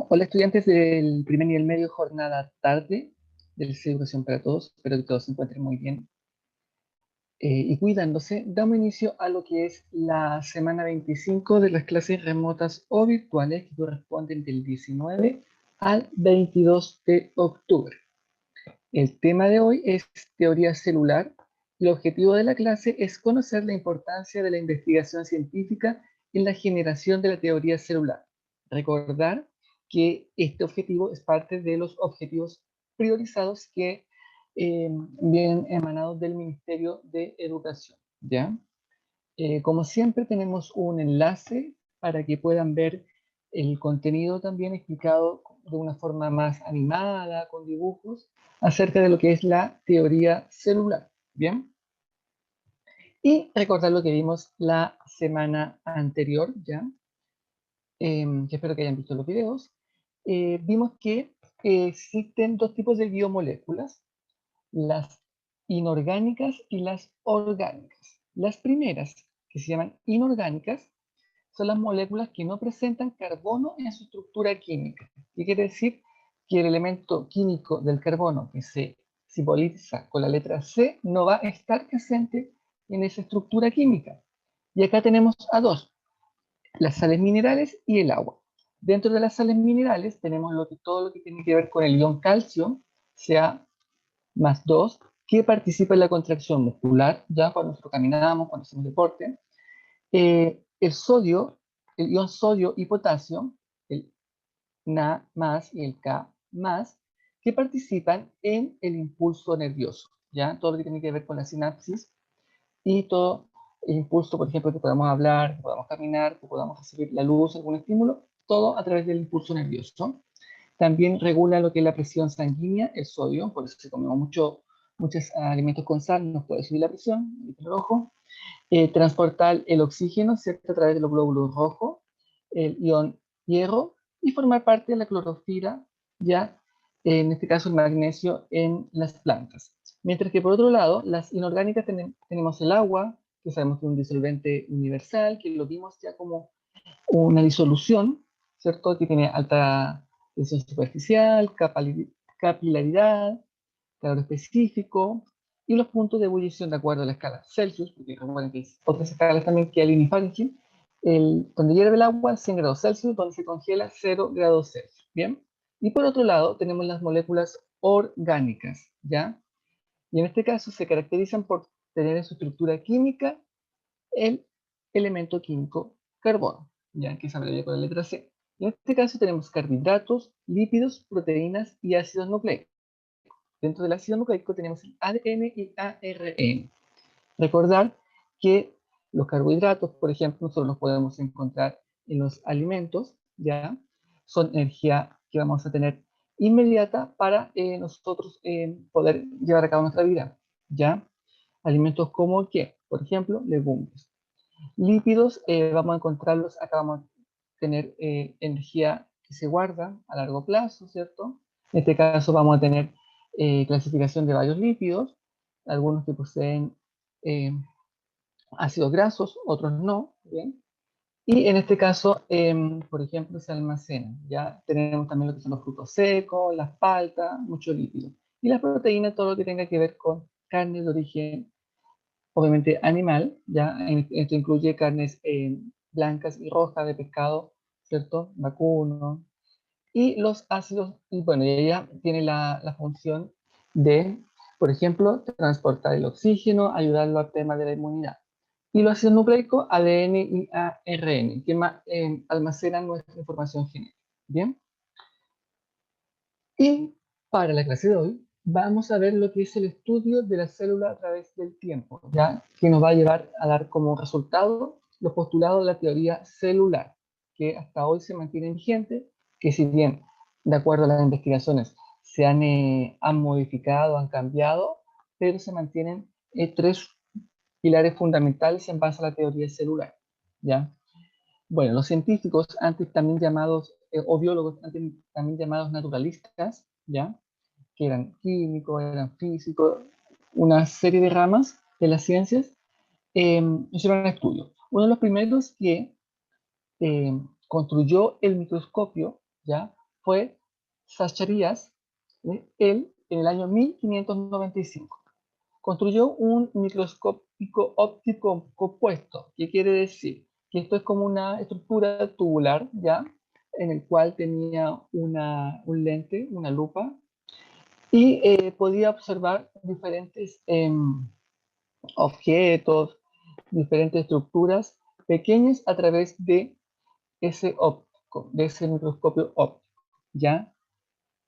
Hola estudiantes del primer nivel medio jornada tarde del CIE Educación para Todos. Espero que todos se encuentren muy bien y cuidándose. Damos inicio a lo que es la semana 25 de las clases remotas o virtuales que corresponden del 19 al 22 de octubre. El tema de hoy es teoría celular. El objetivo de la clase es conocer la importancia de la investigación científica en la generación de la teoría celular. Recordar que este objetivo es parte de los objetivos priorizados que vienen emanados del Ministerio de Educación, ¿ya? Como siempre tenemos un enlace para que puedan ver el contenido también explicado de una forma más animada, con dibujos, acerca de lo que es la teoría celular, ¿bien? Y recordar lo que vimos la semana anterior, ¿ya? Que espero que hayan visto los videos. Vimos que existen dos tipos de biomoléculas, las inorgánicas y las orgánicas. Las primeras, que se llaman inorgánicas, son las moléculas que no presentan carbono en su estructura química. ¿Qué quiere decir? Que el elemento químico del carbono que se simboliza con la letra C no va a estar presente en esa estructura química. Y acá tenemos a dos, las sales minerales y el agua. Dentro de las sales minerales tenemos todo lo que tiene que ver con el ion calcio, Ca+2, que participa en la contracción muscular, ya cuando nosotros caminamos, cuando hacemos deporte. El sodio, el ion sodio y potasio, el Na más y el K más, que participan en el impulso nervioso, ¿ya? Todo lo que tiene que ver con la sinapsis y todo el impulso, por ejemplo, que podamos hablar, que podamos caminar, que podamos recibir la luz, algún estímulo, todo a través del impulso nervioso. También regula lo que es la presión sanguínea, el sodio, por eso si comemos muchos alimentos con sal nos puede subir la presión, el rojo. Transportar el oxígeno, ¿cierto? A través de los glóbulos rojos, el ion hierro, y formar parte de la clorofila, ya en este caso el magnesio en las plantas. Mientras que por otro lado, las inorgánicas tenemos el agua, que sabemos que es un disolvente universal, que lo vimos ya como una disolución, ¿cierto? Que tiene alta tensión superficial, capilaridad, calor específico, y los puntos de ebullición de acuerdo a la escala Celsius, porque recuerden que hay otras escalas también que Kelvin y Fahrenheit, donde hierve el agua 100 grados Celsius, donde se congela 0 grados Celsius, ¿bien? Y por otro lado tenemos las moléculas orgánicas, ¿ya? Y en este caso se caracterizan por tener en su estructura química el elemento químico carbono, ya que se abrevia con la letra C. En este caso tenemos carbohidratos, lípidos, proteínas y ácidos nucleicos. Dentro del ácido nucleico tenemos el ADN y ARN. Recordar que los carbohidratos, por ejemplo, nosotros los podemos encontrar en los alimentos, ¿ya? Son energía que vamos a tener inmediata para nosotros poder llevar a cabo nuestra vida, ¿ya? Alimentos como ¿qué? Por ejemplo, legumbres. Lípidos, vamos a encontrarlos, acá vamos a tener energía que se guarda a largo plazo, ¿cierto? En este caso vamos a tener clasificación de varios lípidos, algunos que poseen eh, ácidos grasos, otros no, ¿bien? Y en este caso, por ejemplo, se almacenan. Ya tenemos también lo que son los frutos secos, las paltas, mucho lípido. Y las proteínas, todo lo que tenga que ver con carne de origen obviamente animal, ya esto incluye carnes blancas y rojas de pescado, ¿cierto? Vacuno. Y los ácidos, y bueno, y ella tiene la función de, por ejemplo, transportar el oxígeno, ayudarlo al tema de la inmunidad. Y los ácidos nucleicos, ADN y ARN, que almacenan nuestra información genética. ¿Bien? Y para la clase de hoy vamos a ver lo que es el estudio de la célula a través del tiempo, ¿ya? Que nos va a llevar a dar como resultado los postulados de la teoría celular, que hasta hoy se mantiene vigente, que si bien, de acuerdo a las investigaciones, han modificado, han cambiado, pero se mantienen tres pilares fundamentales en base a la teoría celular, ¿ya? Bueno, los científicos, antes también llamados, o biólogos, antes también llamados naturalistas, ¿ya? Que eran químicos, eran físicos, una serie de ramas de las ciencias, hicieron estudios. Uno de los primeros que construyó el microscopio, ¿ya? fue Zacharias, él, en el año 1595. Construyó un microscópico óptico compuesto. ¿Qué quiere decir? Que esto es como una estructura tubular, ¿ya? En el cual tenía un lente, una lupa, y podía observar diferentes objetos, diferentes estructuras pequeñas a través de ese óptico, de ese microscopio óptico, ¿ya?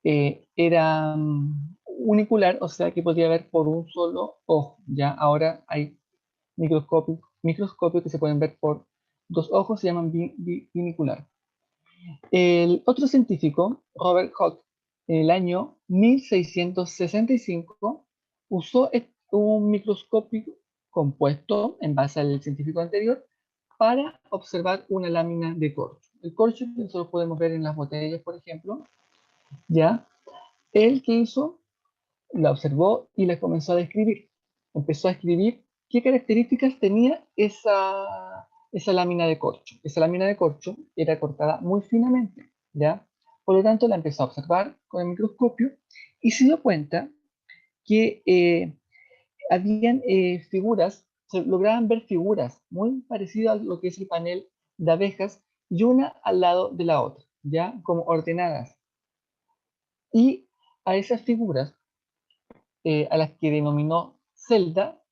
Era unicular, o sea que podía ver por un solo ojo, ¿ya? Ahora hay microscopios que se pueden ver por dos ojos, se llaman binicular. El otro científico, Robert Hooke, en el año 1665, usó un microscopio compuesto en base al científico anterior para observar una lámina de corcho. El corcho que nosotros podemos ver en las botellas, por ejemplo, ¿ya? Él que hizo, la observó y la comenzó a describir. Empezó a escribir qué características tenía esa lámina de corcho. Esa lámina de corcho era cortada muy finamente, ¿ya? Por lo tanto, la empezó a observar con el microscopio y se dio cuenta que habían figuras, se lograban ver figuras muy parecidas a lo que es el panel de abejas y una al lado de la otra, ¿ya? Como ordenadas. Y a esas figuras, a las que denominó celda,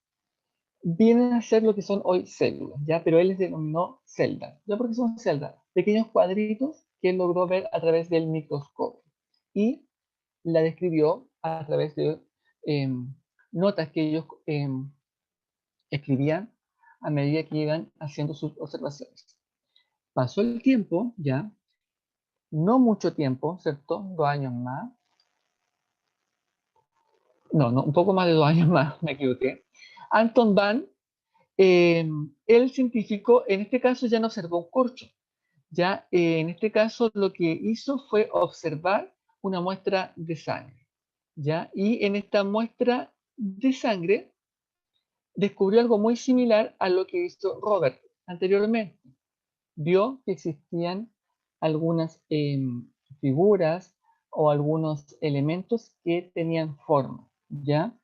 vienen a ser lo que son hoy células, ¿ya? Pero él les denominó celdas. ¿Ya por qué son celdas? Pequeños cuadritos que él logró ver a través del microscopio. Y la describió a través de notas que ellos escribían a medida que iban haciendo sus observaciones. Pasó el tiempo, ya, no mucho tiempo, ¿cierto? 2 años más. No, un poco más de 2 años más, me equivoqué. Anton Van, el científico, en este caso ya no observó un corcho. Ya en este caso lo que hizo fue observar una muestra de sangre. ¿Ya? Y en esta muestra de sangre descubrió algo muy similar a lo que hizo Robert anteriormente. Vio que existían algunas figuras o algunos elementos que tenían forma, ¿ya?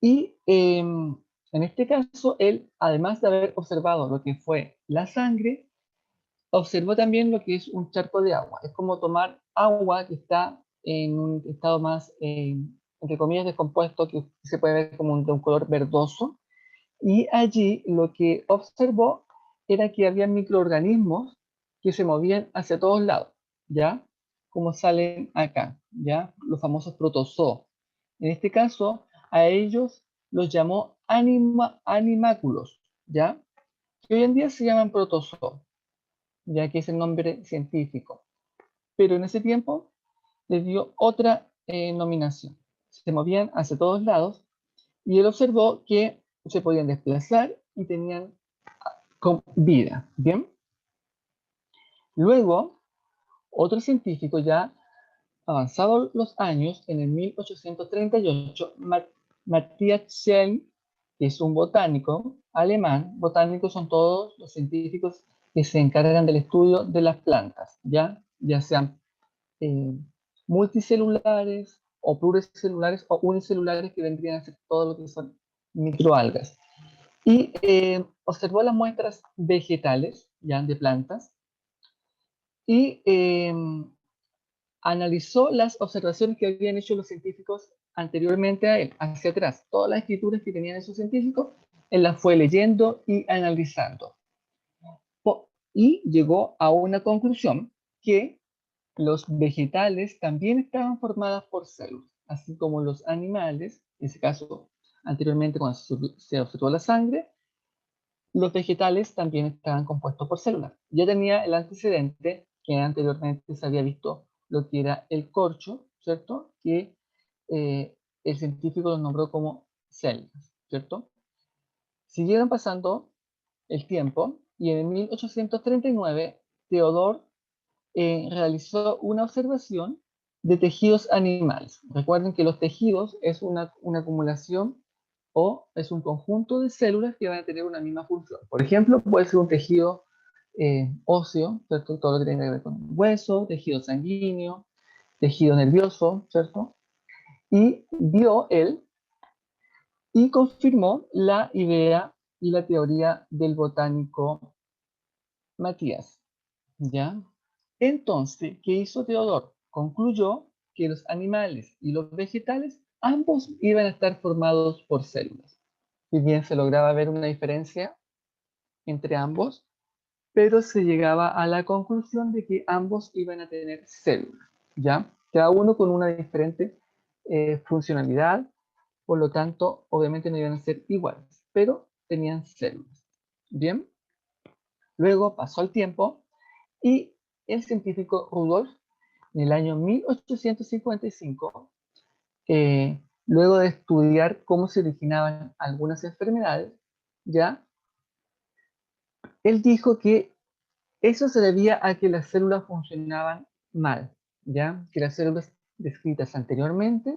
Y en este caso, él, además de haber observado lo que fue la sangre, observó también lo que es un charco de agua. Es como tomar agua que está en un estado más, entre comillas, descompuesto, que se puede ver como de un color verdoso. Y allí lo que observó era que había microorganismos que se movían hacia todos lados, ¿ya? Como salen acá, ¿ya? Los famosos protozoos. En este caso, a ellos los llamó animáculos, ¿ya? Que hoy en día se llaman protozoos, ya que es el nombre científico. Pero en ese tiempo les dio otra nominación. Se movían hacia todos lados y él observó que se podían desplazar y tenían con vida. Bien. Luego, otro científico ya avanzados los años, en el 1838, Matthias Schell, que es un botánico alemán, botánicos son todos los científicos que se encargan del estudio de las plantas, ya sean eh, multicelulares o pluricelulares o unicelulares, que vendrían a ser todo lo que son microalgas. Y observó las muestras vegetales, ya de plantas, y analizó las observaciones que habían hecho los científicos anteriormente a él, hacia atrás. Todas las escrituras que tenían esos científicos, él las fue leyendo y analizando. Y llegó a una conclusión que los vegetales también estaban formados por células, así como los animales, en ese caso, anteriormente cuando se observó la sangre, los vegetales también estaban compuestos por células. Ya tenía el antecedente que anteriormente se había visto lo que era el corcho, ¿cierto? Que el científico lo nombró como células, ¿cierto? Siguieron pasando el tiempo y en 1839 Theodore realizó una observación de tejidos animales. Recuerden que los tejidos es una acumulación o es un conjunto de células que van a tener una misma función. Por ejemplo, puede ser un tejido óseo, ¿cierto? Todo lo que tiene que ver con hueso, tejido sanguíneo, tejido nervioso, ¿cierto? Y vio él y confirmó la idea y la teoría del botánico Matías, ¿ya? Entonces, ¿qué hizo Teodoro? Concluyó que los animales y los vegetales ambos iban a estar formados por células. Si bien se lograba ver una diferencia entre ambos, pero se llegaba a la conclusión de que ambos iban a tener células, ¿ya? Cada uno con una diferente funcionalidad, por lo tanto, obviamente no iban a ser iguales, pero tenían células. Bien, luego pasó el tiempo y el científico Rudolf, en el año 1855, luego de estudiar cómo se originaban algunas enfermedades, ya, él dijo que eso se debía a que las células funcionaban mal, ya, que las células descritas anteriormente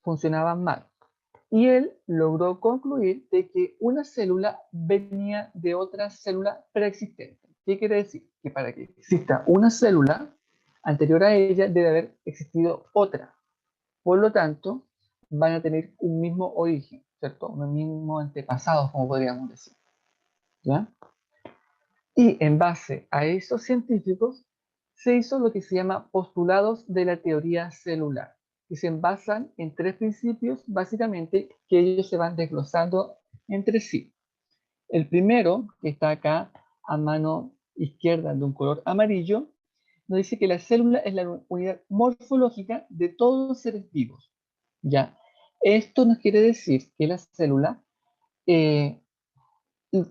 funcionaban mal. Y él logró concluir de que una célula venía de otra célula preexistente. ¿Qué quiere decir? Que para que exista una célula anterior a ella debe haber existido otra. Por lo tanto, van a tener un mismo origen, ¿cierto? Un mismo antepasado, como podríamos decir. ¿Ya? Y en base a esos científicos se hizo lo que se llama postulados de la teoría celular, que se basan en tres principios básicamente que ellos se van desglosando entre sí. El primero, que está acá a mano izquierda de un color amarillo, nos dice que la célula es la unidad morfológica de todos los seres vivos. ¿Ya? Esto nos quiere decir que la célula eh,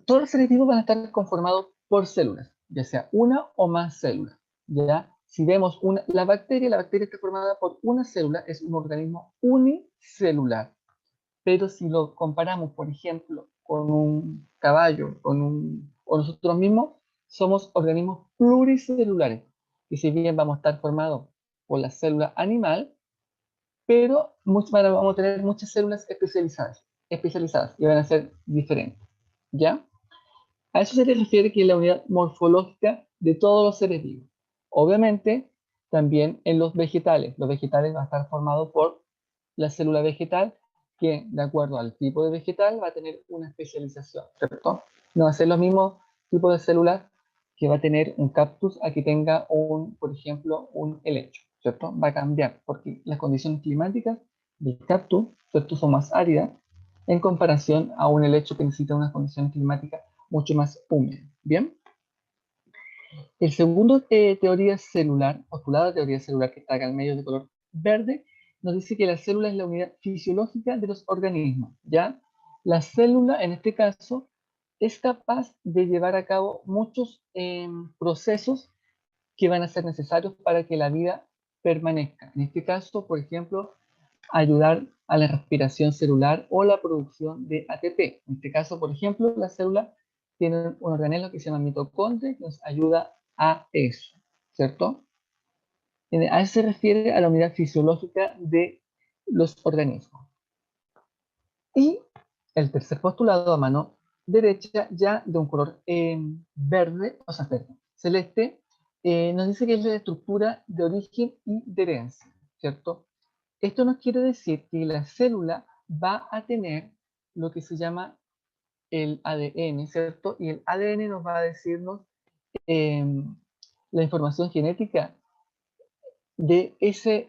todos los seres vivos van a estar conformados por células, ya sea una o más células. ¿Ya? Si vemos la bacteria está formada por una célula, es un organismo unicelular. Pero si lo comparamos, por ejemplo, con un caballo, o nosotros mismos, somos organismos pluricelulares. Y si bien vamos a estar formados por la célula animal, pero vamos a tener muchas células especializadas y van a ser diferentes. ¿Ya? A eso se le refiere que es la unidad morfológica de todos los seres vivos. Obviamente, también en los vegetales van a estar formados por la célula vegetal, que de acuerdo al tipo de vegetal va a tener una especialización, ¿cierto? No va a ser los mismos tipos de células que va a tener un cactus a que tenga por ejemplo, un helecho, ¿cierto? Va a cambiar porque las condiciones climáticas del cactus, ¿cierto? Son más áridas en comparación a un helecho que necesita unas condiciones climáticas mucho más húmedas, ¿bien? El segundo teoría celular, postulado de teoría celular que está acá en medio de color verde, nos dice que la célula es la unidad fisiológica de los organismos, ¿ya? La célula, en este caso, es capaz de llevar a cabo muchos procesos que van a ser necesarios para que la vida permanezca. En este caso, por ejemplo, ayudar a la respiración celular o la producción de ATP. En este caso, por ejemplo, la célula tiene un organelo que se llama mitocondria que nos ayuda a eso, ¿cierto? A eso se refiere a la unidad fisiológica de los organismos. Y el tercer postulado a mano derecha, ya de un color verde, o sea, verde, celeste, nos dice que es la estructura de origen y de herencia, ¿cierto? Esto nos quiere decir que la célula va a tener lo que se llama el ADN, ¿cierto? Y el ADN nos va a decirnos eh, la información genética de ese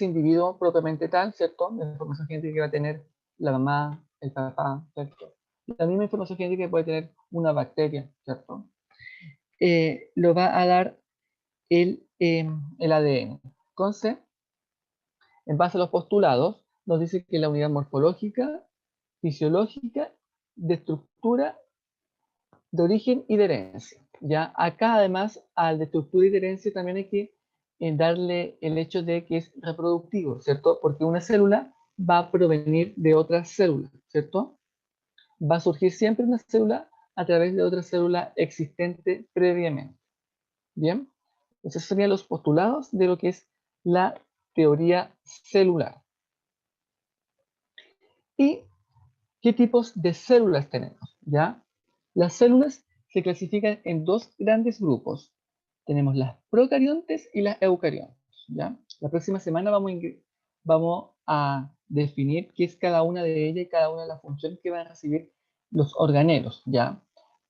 individuo propiamente tal, ¿cierto? La información genética que va a tener la mamá, el papá, ¿cierto? La misma información genética que puede tener una bacteria, ¿cierto? Lo va a dar el ADN. Entonces, en base a los postulados, nos dice que la unidad morfológica, fisiológica, de estructura, de origen y de herencia. ¿Ya? Acá además al de estructura y de herencia también hay que darle el hecho de que es reproductivo, ¿cierto? Porque una célula va a provenir de otra célula, ¿cierto? Va a surgir siempre una célula a través de otra célula existente previamente. ¿Bien? Esos serían los postulados de lo que es la teoría celular. ¿Y qué tipos de células tenemos? ¿Ya? Las células se clasifican en dos grandes grupos. Tenemos las procariontes y las eucariontes, ¿ya? La próxima semana vamos a definir qué es cada una de ellas y cada una de las funciones que van a recibir los organelos, ¿ya?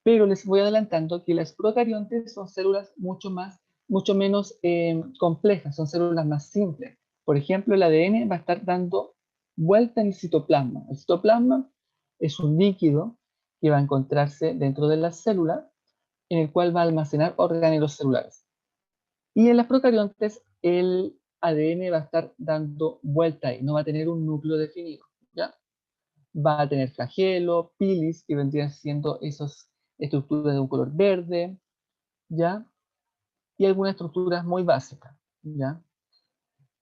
Pero les voy adelantando que las procariontes son células mucho menos complejas, son células más simples. Por ejemplo, el ADN va a estar dando vuelta en el citoplasma. El citoplasma es un líquido que va a encontrarse dentro de la célula, en el cual va a almacenar organelos celulares. Y en las procariontes, el ADN va a estar dando vuelta ahí, no va a tener un núcleo definido, ¿ya? Va a tener flagelo, pilis, que vendrían siendo esas estructuras de un color verde, ¿ya? Y algunas estructuras muy básicas, ¿ya?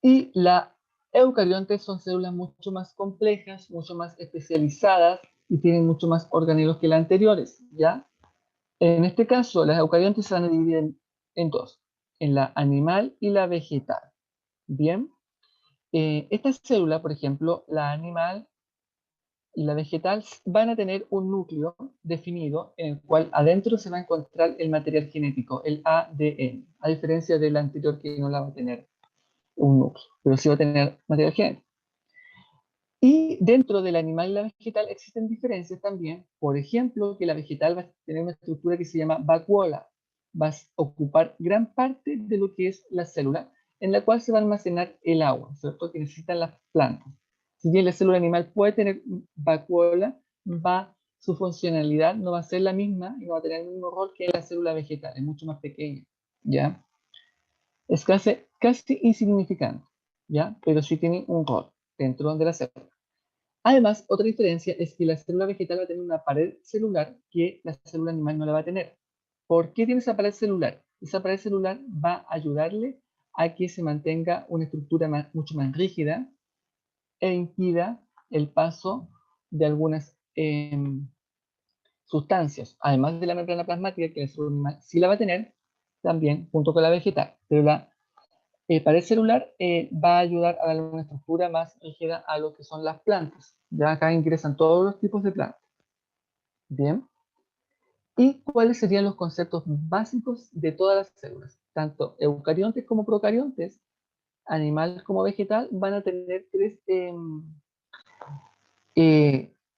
Y las eucariontes son células mucho más complejas, mucho más especializadas y tienen mucho más organelos que las anteriores, ¿ya? En este caso, las eucariontes se van a dividir en dos, en la animal y la vegetal. Bien, esta célula, por ejemplo, la animal y la vegetal van a tener un núcleo definido en el cual adentro se va a encontrar el material genético, el ADN, a diferencia del anterior que no la va a tener un núcleo, pero sí va a tener material genético. Y dentro del animal y la vegetal existen diferencias también. Por ejemplo, que la vegetal va a tener una estructura que se llama vacuola. Va a ocupar gran parte de lo que es la célula, en la cual se va a almacenar el agua, ¿cierto? Que necesitan las plantas. Si bien la célula animal puede tener vacuola, su funcionalidad no va a ser la misma y no va a tener el mismo rol que la célula vegetal, es mucho más pequeña, ¿ya? Es casi insignificante, ¿ya? Pero sí tiene un rol dentro de la célula. Además, otra diferencia es que la célula vegetal va a tener una pared celular que la célula animal no la va a tener. ¿Por qué tiene esa pared celular? Esa pared celular va a ayudarle a que se mantenga una estructura mucho más rígida e impida el paso de algunas sustancias, además de la membrana plasmática que la célula animal sí la va a tener, también junto con la vegetal. Pero la pared celular va a ayudar a darle una estructura más rígida a lo que son las plantas. Ya acá ingresan todos los tipos de plantas. Bien. ¿Y cuáles serían los conceptos básicos de todas las células? Tanto eucariontes como procariontes, animal como vegetal, van a tener tres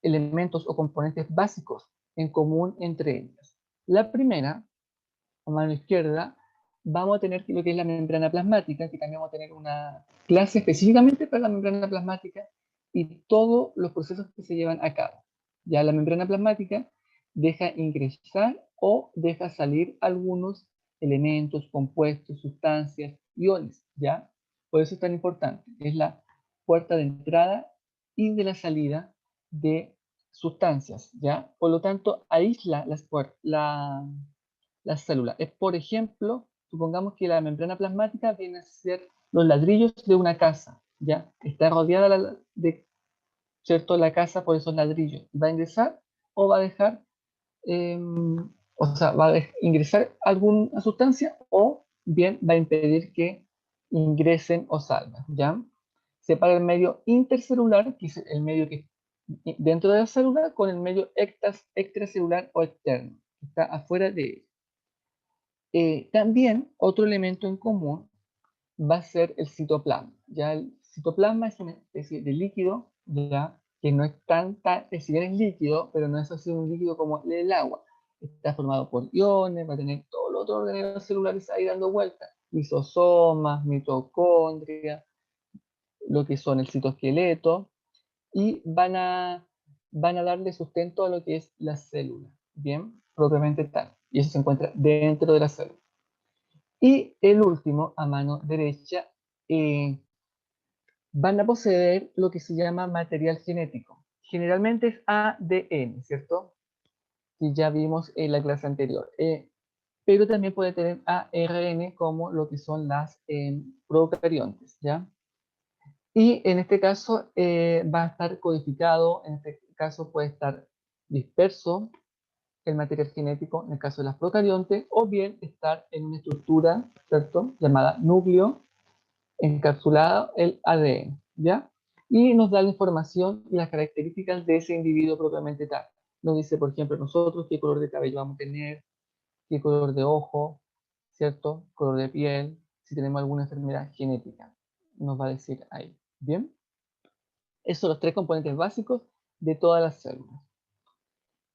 elementos o componentes básicos en común entre ellas. La primera, a mano izquierda, vamos a tener lo que es la membrana plasmática, que también vamos a tener una clase específicamente para la membrana plasmática y todos los procesos que se llevan a cabo. Ya la membrana plasmática deja ingresar o deja salir algunos elementos, compuestos, sustancias, iones, ¿ya? Por eso es tan importante. Es la puerta de entrada y de la salida de sustancias, ¿ya? Por lo tanto, aísla las células. Es, por ejemplo, supongamos que la membrana plasmática viene a ser los ladrillos de una casa, ¿ya? Está rodeada de, ¿cierto? La casa por esos ladrillos. ¿Va a ingresar o va a dejar, o sea, va a ingresar alguna sustancia o bien va a impedir que ingresen o salgan, ¿ya? Separa el medio intercelular, que es el medio que dentro de la célula, con el medio extracelular o externo, que está afuera de ella. También otro elemento en común va a ser el citoplasma. Ya el citoplasma es una especie de líquido, ya que no es si bien es líquido, pero no es así un líquido como el agua. Está formado por iones, va a tener todos los otros organelos celulares ahí dando vueltas, lisosomas, mitocondria, lo que son el citoesqueleto, y van a darle sustento a lo que es la célula, bien, propiamente tal. Y eso se encuentra dentro de la célula. Y el último, a mano derecha, van a poseer lo que se llama material genético. Generalmente es ADN, ¿cierto? Que ya vimos en la clase anterior. Pero también puede tener ARN como lo que son las procariontes, ¿ya? Y en este caso va a estar codificado, en este caso puede estar disperso el material genético en el caso de las procariontes, o bien estar en una estructura, ¿cierto? Llamada núcleo, encapsulada el ADN, ¿ya? Y nos da la información y las características de ese individuo propiamente tal. Nos dice, por ejemplo, nosotros qué color de cabello vamos a tener, qué color de ojo, ¿cierto? Color de piel, si tenemos alguna enfermedad genética. Nos va a decir ahí. ¿Bien? Esos son los tres componentes básicos de todas las células.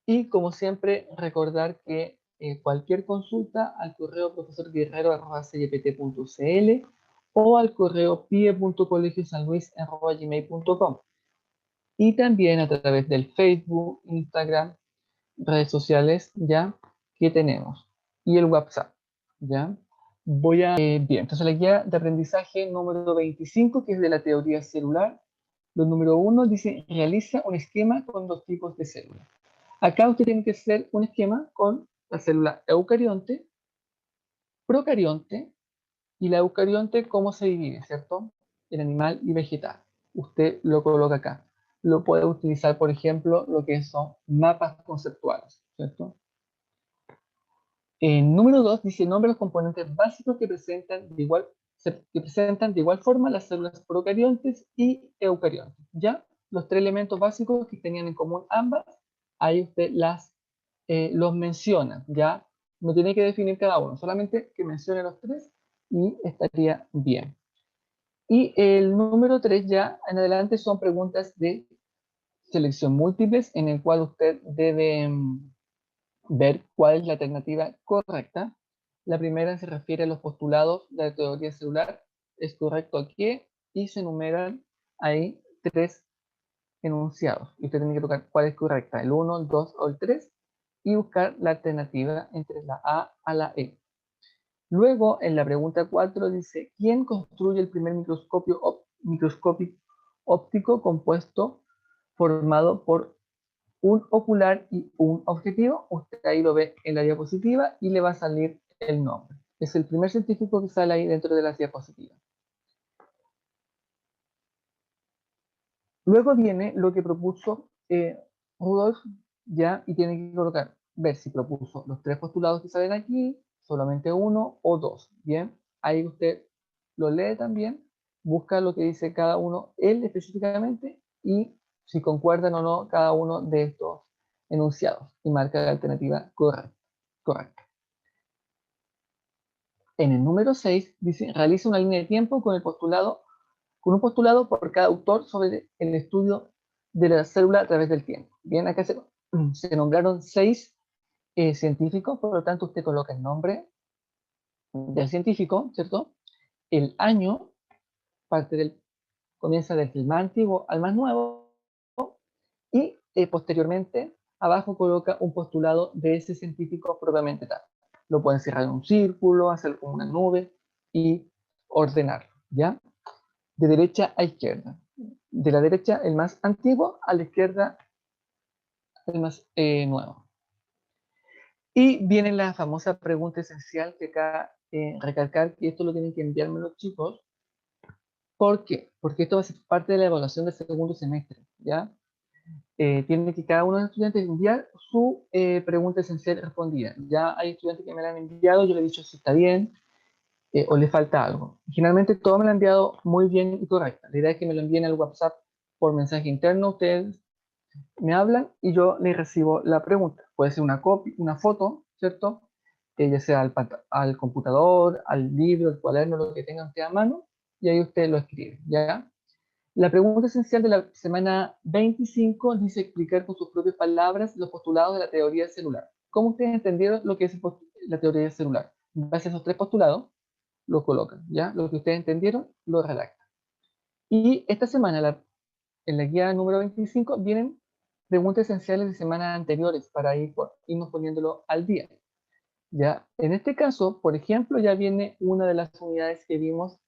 Y como siempre, recordar que cualquier consulta al correo profesorguerrero@clpt.cl o al correo pie.colegiosanluis@gmail.com, y también a través del Facebook, Instagram, redes sociales ya que tenemos, y el WhatsApp, ¿ya? Bien, entonces la guía de aprendizaje número 25, que es de la teoría celular. Lo número 1 dice, realiza un esquema con dos tipos de células. Acá usted tiene que hacer un esquema con la célula eucarionte, procarionte, y la eucarionte, ¿cómo se divide, cierto? En animal y vegetal. Usted lo coloca acá. Lo puede utilizar, por ejemplo, lo que son mapas conceptuales, ¿cierto? Número 2 dice, nombra los componentes básicos que presentan de igual forma las células procariontes y eucariontes. ¿Ya? Los tres elementos básicos que tenían en común ambas, ahí usted los menciona, ¿ya? No tiene que definir cada uno, solamente que mencione los tres y estaría bien. Y el número 3 ya en adelante son preguntas de selección múltiples, en el cual usted debe ver cuál es la alternativa correcta. La primera se refiere a los postulados de la teoría celular. ¿Es correcto a qué? Y se enumeran ahí tres enunciados. Y usted tiene que tocar cuál es correcta, el 1, el 2 o el 3, y buscar la alternativa entre la A la E. Luego, en la pregunta 4 dice, ¿quién construye el primer microscopio óptico compuesto formado por un ocular y un objetivo? Usted ahí lo ve en la diapositiva y le va a salir el nombre. Es el primer científico que sale ahí dentro de las diapositivas. Luego viene lo que propuso Rudolf, ya, y tiene que colocar, ver si propuso los tres postulados que salen aquí, solamente uno o dos. Bien, ahí usted lo lee también, busca lo que dice cada uno, él específicamente, y si concuerdan o no cada uno de estos enunciados, y marca la alternativa correcta. En el número 6 dice, realiza una línea de tiempo con un postulado por cada autor sobre el estudio de la célula a través del tiempo. Bien, acá se nombraron 6 científicos, por lo tanto usted coloca el nombre del científico, ¿cierto? El año, comienza desde el más antiguo al más nuevo, y posteriormente abajo coloca un postulado de ese científico propiamente tal. Lo pueden cerrar en un círculo, hacer como una nube y ordenarlo, ¿ya? De derecha a izquierda. De la derecha el más antiguo, a la izquierda el más nuevo. Y viene la famosa pregunta esencial que acá recalcar que esto lo tienen que enviarme los chicos. ¿Por qué? Porque esto va a ser parte de la evaluación del segundo semestre, ¿ya? Tiene que cada uno de los estudiantes enviar su pregunta esencial respondida. Ya hay estudiantes que me la han enviado, yo le he dicho si está bien o le falta algo. Generalmente todo me lo han enviado muy bien y correcta. La idea es que me lo envíen al WhatsApp por mensaje interno, ustedes me hablan y yo les recibo la pregunta. Puede ser una copia, una foto, ¿cierto? Ya sea al computador, al libro, al cuaderno, lo que tengan usted a mano, y ahí usted lo escribe, ¿ya? La pregunta esencial de la semana 25 dice explicar con sus propias palabras los postulados de la teoría celular. ¿Cómo ustedes entendieron lo que es la teoría celular? En base a esos tres postulados, lo colocan, ¿ya? Lo que ustedes entendieron, lo redactan. Y esta semana, en la guía número 25, vienen preguntas esenciales de semanas anteriores para irnos poniéndolo al día. ¿Ya? En este caso, por ejemplo, ya viene una de las unidades que vimos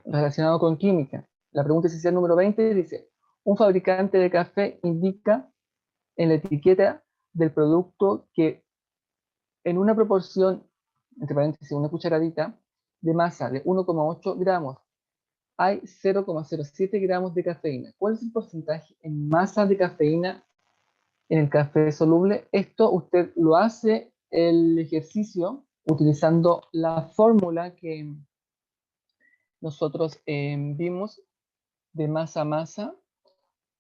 relacionado con química. La pregunta esencial número 20 dice, un fabricante de café indica en la etiqueta del producto que en una proporción, entre paréntesis, una cucharadita de masa de 1,8 gramos, hay 0,07 gramos de cafeína. ¿Cuál es el porcentaje en masa de cafeína en el café soluble? Esto usted lo hace el ejercicio utilizando la fórmula que nosotros vimos de masa a masa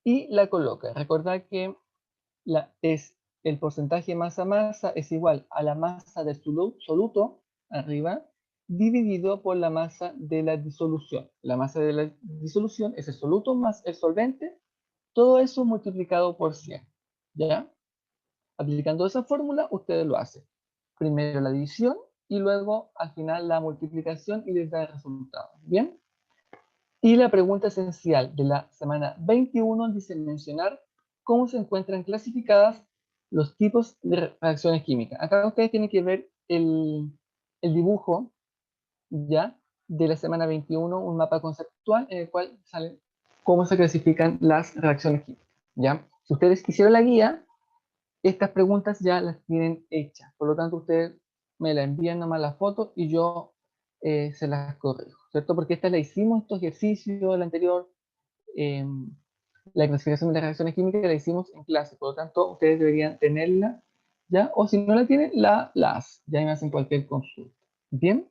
y la coloca. Recordad que es el porcentaje masa-masa es igual a la masa del soluto, arriba, dividido por la masa de la disolución. La masa de la disolución es el soluto más el solvente, todo eso multiplicado por 100, ¿ya? Aplicando esa fórmula, ustedes lo hacen. Primero la división y luego al final la multiplicación y les da el resultado, ¿bien? Y la pregunta esencial de la semana 21 dice mencionar cómo se encuentran clasificadas los tipos de reacciones químicas. Acá ustedes tienen que ver el dibujo, ¿ya? De la semana 21, un mapa conceptual en el cual sale cómo se clasifican las reacciones químicas, ¿ya? Si ustedes hicieron la guía, estas preguntas ya las tienen hechas, por lo tanto ustedes me la envían nomás la foto y yo se las corrijo, ¿cierto? Porque esta la hicimos, estos ejercicios, el anterior, eh, la clasificación de las reacciones químicas la hicimos en clase, por lo tanto ustedes deberían tenerla, ¿ya? O si no la tienen, la hacen, ya me hacen cualquier consulta, ¿bien?